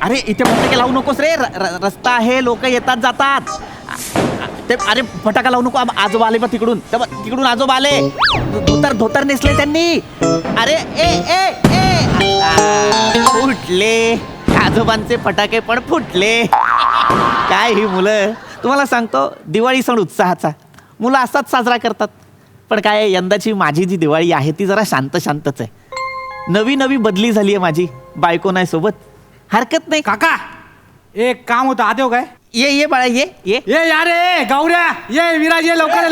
अरे इथे फटाके लावू नकोस रे, रस्ता आहे, लोक येतात जातात. ते अरे फटाका लावू नको, आजोबा आले बा तिकडून, तिकडून आजोबा आले, धोतर नेसले त्यांनी. अरे ए ए ए फुटले, आजोबांचे फटाके पण फुटले. काय ही मुलं, तुम्हाला सांगतो दिवाळी सण उत्साहाचा, मुलं असाच साजरा करतात. पण काय यंदाची माझी जी दिवाळी आहे ती जरा शांतच आहे. नवी बदली झाली आहे माझी, बायको नाही सोबत, हरकत नाही. काका एक काम होतं, आते हो काय? ये बाळा ये यार ए गौऱ्या, ये विराज, ये लवकर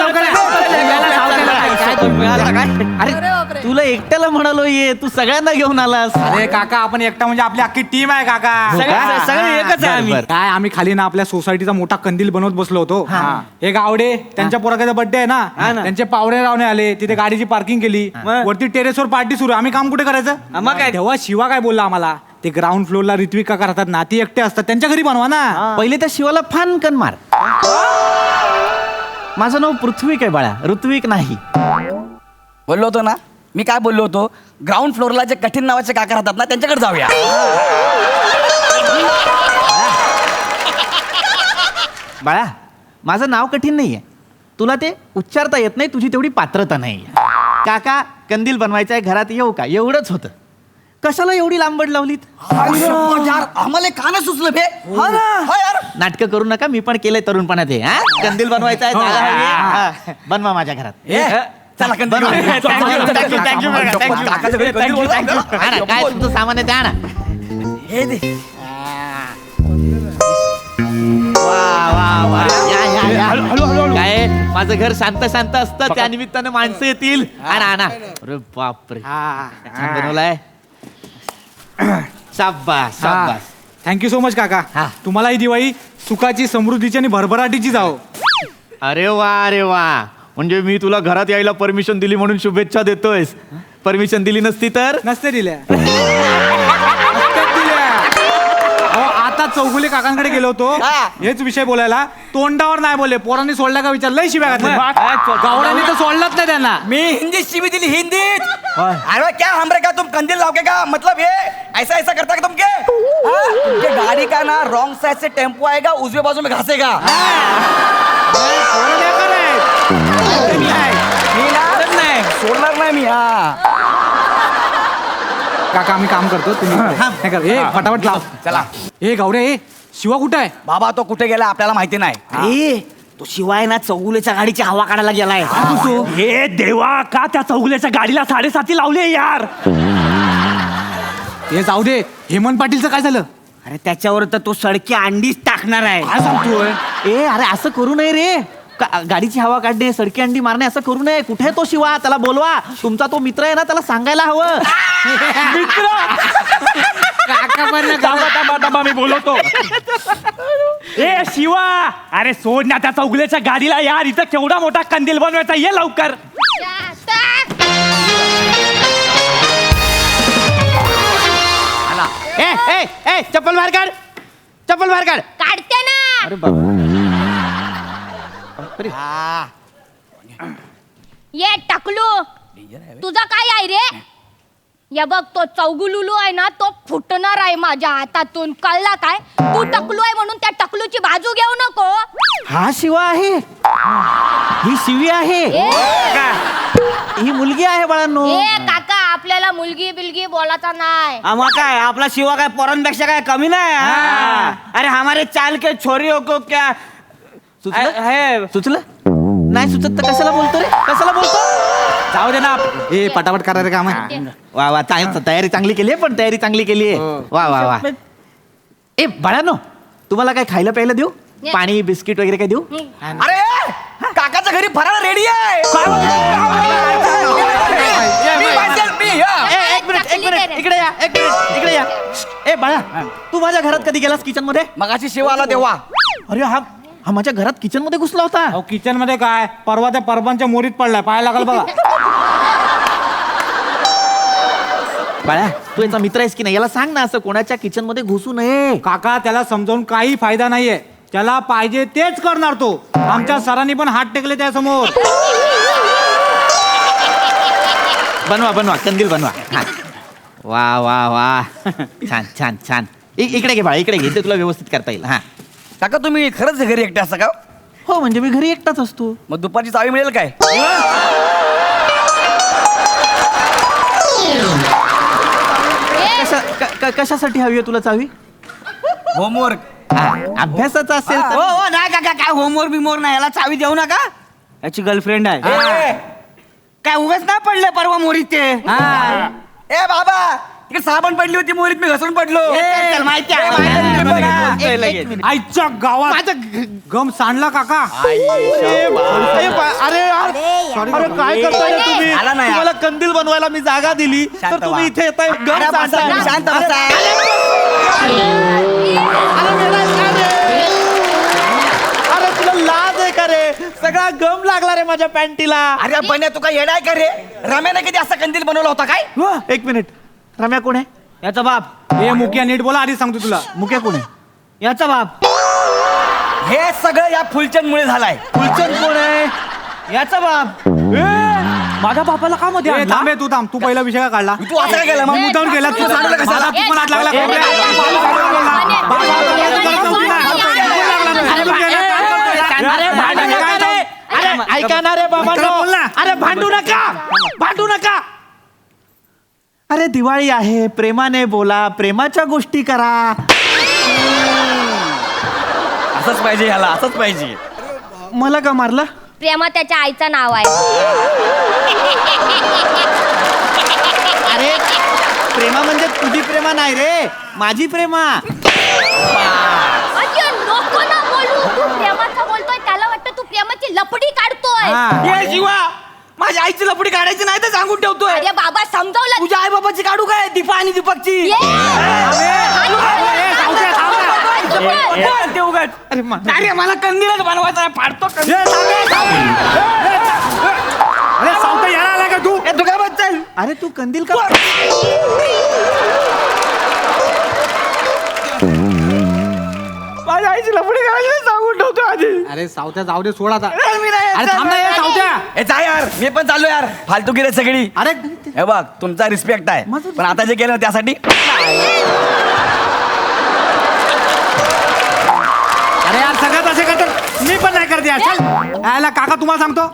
अरे तुला एकट्याला म्हणालो ये, तू सगळ्यांना घेऊन आलास. अरे काका आपण एकटा म्हणजे आपली अख्खी टीम आहे काका. सगळे एकच आहे आम्ही. काय आम्ही खाली ना आपल्या सोसायटीचा मोठा कंदील बनवत बसलो होतो. हे गावडे त्यांच्या पोराचा बर्थडे आहे ना, त्यांचे पावरे रावणे आले, तिथे गाडीची पार्किंग केली, वरती टेरेसवर पार्टी सुरू. आम्ही काम कुठे करायचं? मग काय तेव्हा शिवा काय बोलला आम्हाला, ते ग्राउंड फ्लोअरला ऋत्विक काका राहतात ना, ती एकटे असतात, त्यांच्या घरी बनवा ना. पहिले त्या शिवाला फानकन मार. माझं नाव पृथ्वीक आहे बाळा, ऋत्विक नाही. बोललो होतो ना मी, काय बोललो होतो, ग्राउंड फ्लोअरला जे कठीण नावाचे काका राहतात ना त्यांच्याकडे जाऊया. बाळा माझं नाव कठीण नाहीये, तुला ते उच्चारता येत नाही, तुझी तेवढी पात्रता नाही. काका कंदील बनवायचा आहे, घरात येऊ का, एवढंच होतं. कशाला एवढी लांबड लावलीत? यार आम्हाला का नाही सुचलं बे? यार नाटकं करू नका, मी पण केलंय तरुणपणात हे. तुमचा बनवायचा आहे, जागा हवी आहे. बनवा माझ्या घरात. चला काय तुमचं सामान आहे ते आणा. हे दे. वा काय माझं घर शांत असतं, त्या निमित्तानं माणसं येतील. आणा. अरे बापरे, छान बनवलाय. शाबास. थँक्यू सो मच काका. तुम्हाला ही दिवाळी सुखाची, समृद्धीची आणि भरभराटीची जाओ. अरे वा, म्हणजे मी तुला घरात यायला परमिशन दिली म्हणून शुभेच्छा देतोयस. परमिशन दिली नसती तर? नसते दिल्या. आता चौगुले काकांकडे गेलो होतो हेच विषय बोलायला, तोंडावर नाही बोलले, पोरांनी सोडला का विचार, लय शिव्या घातल्या. गावड्यांनी तर सोडलाच नाही त्यांना. मी हिंदीत शिवी दिली, हिंदीत. अरे क्या हमरे का तुम कंदील लाओगे का, मतलब ये ऐसा करता है तुम के? तुमके गाड़ी का ना रॉन्ग साइड से टेम्पो आएगा, उजवे बाजू में घासेगा. सोडणार नाही मी. काका आम्ही काम करतो, तुम्ही फटाफट लाव. चला. हे गौऱ्या, हे शिवा कुठे आहे? बाबा तो कुठे गेला आपल्याला माहिती नाही. तो शिवाय ना चौगुलेच्या गाडीची हवा काढायला गेलाय. हे देवा, का त्या चौगुल्याच्या गाडीला 7:30 लावले यार? हे जाऊ दे, हेमंत पाटीलचं काय झालं? अरे त्याच्यावर तर तो सडकी अंडीच टाकणार आहे. काय सांगतोय? अरे असं करू नये रे, गाडीची हवा काढणे, सडकी अंडी मारणे असं करू नये. कुठे तो शिवा, त्याला बोलवा. तुमचा तो मित्र आहे ना, त्याला सांगायला हवं. थांबा, मी बोलवतो. ए शिवा, अरे सोड ना त्या चौगुल्याच्या गाडीला यार, इथं केवढा मोठा कंदील बनवायचा, ये लवकर. चप्पल बाहेर काढ. काढते ना. अरे बाबा, ये टकलू, तुझा काय आहे रे? या बघ, तो चौगुलुलू आहे ना, तो फुटणार आहे माझ्या हातातून, कळला काय? तू टकलू आहे म्हणून त्या टकलूची बाजू घेऊ नको. हा शिवा आहे, ही शिवी आहे, ही मुलगी आहे बाळांनो. काका आपल्याला मुलगी बिलगी बोलायचा नाही. आम्हा काय, आपला शिवा काय पोरांपेक्षा काय कमी नाही. अरे हमारे चाल के छोरी हो को क्या सुचलं नाही? सुचत तर कशाला बोलतो रे, कशाला बोलतो? जाऊ दे ना, हे पटापट करायचं काम आहे. वा तयारी चांगली केली आहे, पण तयारी चांगली केली आहे. वा. ए बाळांनो, तुम्हाला काय खायला प्यायला देऊ? पाणी बिस्किट वगैरे काय देऊ? अरे काकाच्या घरी फराळ रेडी आहे. एक मिनिट इकडे या. ए बाळा, तू माझ्या घरात कधी गेलास किचन मध्ये? मगाशी शिवा आला तेव्हा. अरे हा माझ्या घरात किचन मध्ये घुसला होता. किचन मध्ये काय, परवा त्या परबांच्या मोरीत पडलाय, पाहायला लागल बघा. बाळा, तू याचा मित्र आहेस की नाही, याला सांग ना असं कोणाच्या किचन मध्ये घुसू नये. काका त्याला समजावून काही फायदा नाहीये, त्याला पाहिजे तेच करणार तो. आमच्या सरांनी पण हात टेकले त्यासमोर. बनवा कंदील बनवा. वा छान. इकडे घे बाळा, इकडे घे, ते तुला व्यवस्थित करता येईल. हा काका तुम्ही खरंच घरी एकटे असता का? हो, म्हणजे मी घरी एकटाच असतो. मग दुपारची चावी मिळेल काय? कशासाठी हवी आहे तुला चावी? होमवर्क. अभ्यासाचा असेल तर. हो नाही काका, काय होमवर्क बिमोर नाही, याला चावी देऊ नका. याची गर्लफ्रेंड आहे. काय उगाच नाही पडले परवा मोरीत ते. ए बाबा, तिकडे साबण पडली होती मोरीत, मी घसरून पडलो. चल, माहिती आहे. एक मिनिट. आईच्या गावात गम सांडला काका. अरे यार, अरे काय करताय रे तुम्ही? आला ना यार. तुम्हाला कंदील बनवायला मी जागा दिली तर शांत तुम्ही व्हा. इथे येताय गम अरे बसा, सांडताय. तुम्ही शांत बसा. अरे तुला लाज आहे का रे? सगळा गम लागला रे माझ्या पॅन्टीला. अरे बन्या, तू काय येडाय का रे? रम्याने कधी असा कंदील बनवला होता काय? एक मिनिट, रम्या कोण आहे? याचा बाप. हे मुख्या नीट बोला, आधी सांगतो तुला. मुक्या कोण आहे? याचा बाप. हे सगळं या फुलचंद मुळे झालाय. फुलचंद कोण आहे? याचा बाप. माझ्या बापाला का मध्ये ए, आणला? थांबे तू थांब, तू पहिला विषय का काढला? तू असं काय केलं मग मग? मुद्दाम केला तू. सांडलं कशाला? मला तू पण हात लागला. अरे ऐका ना रे बाबा, बोल ना. अरे भांडू नका, भांडू नका. अरे दिवाळी आहे, प्रेमाने बोला, प्रेमाच्या गोष्टी करा. असंच पाहिजे ह्याला, असंच पाहिजे. मला का मारलं? प्रेमा त्याच्या आईचं नाव आहे. अरे प्रेमा म्हणजे तुझी प्रेमा नाही रे, माझी प्रेमा. अरे नको ना बोलू, तू प्रेमाचं बोलतोय, त्याला वाटतं तू प्रेमाची लपडी काढतोय. ये शिवा, माझ्या आईची लपडी काढायची नाही तर सांगून ठेवतोय. अरे बाबा समजावलं. तुझ्या आई बाबाची काढू काय? दीपा आणि दीपकची. ये. ते उगाच. अरे मला कंदीलच बनवायचा आहे, फाडतो कंदील. अरे सावता यायला आला का तू? ए, तू काय बच्चन? अरे तू कंदील का? माझ्या आईची लपडी काढायची सांगून ठेवतो आधी. अरे सावत्या जाऊ दे, सोड आता. मी नाही अरे थांब ना, ये सावत्या. ए जा यार, मी पण चाललो यार. फालतू गेले सगळी. अरे हे बघ, तुमचा रिस्पेक्ट आहे, पण आता जे केलं ना त्यासाठी अरे यार, सगळ्यात असे करतात, मी पण नाही करते यार. चल यायला काका, तुम्हाला सांगतो.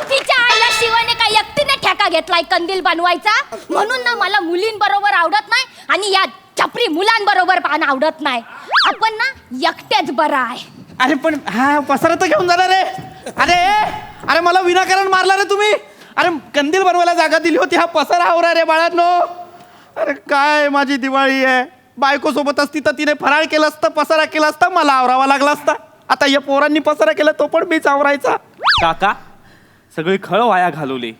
तिच्या आईला शिवाने काय एकटीने ठेका घेतलाय कंदील बनवायचा? म्हणून ना मला मुलींबरोबर आवडत नाही आणि या छपरी मुलांबरोबर पण आवडत नाही. आपण ना एकटेच बरं आहे. अरे पण हा पसारा तर घेऊन जाणार रे. अरे मला विनाकारण मारला रे तुम्ही. अरे कंदील बनवायला जागा दिली होती, हा पसारा आवरा रे बाळांनो. अरे काय माझी दिवाळी आहे. बायको सोबत असती तर तिने फराळ केलं असतं, पसारा केला असता, मला आवरावा लागला असता. आता या पोरांनी पसारा केला तो पण मीच आवरायचा. काका, सगळी खळ वाया घालवली.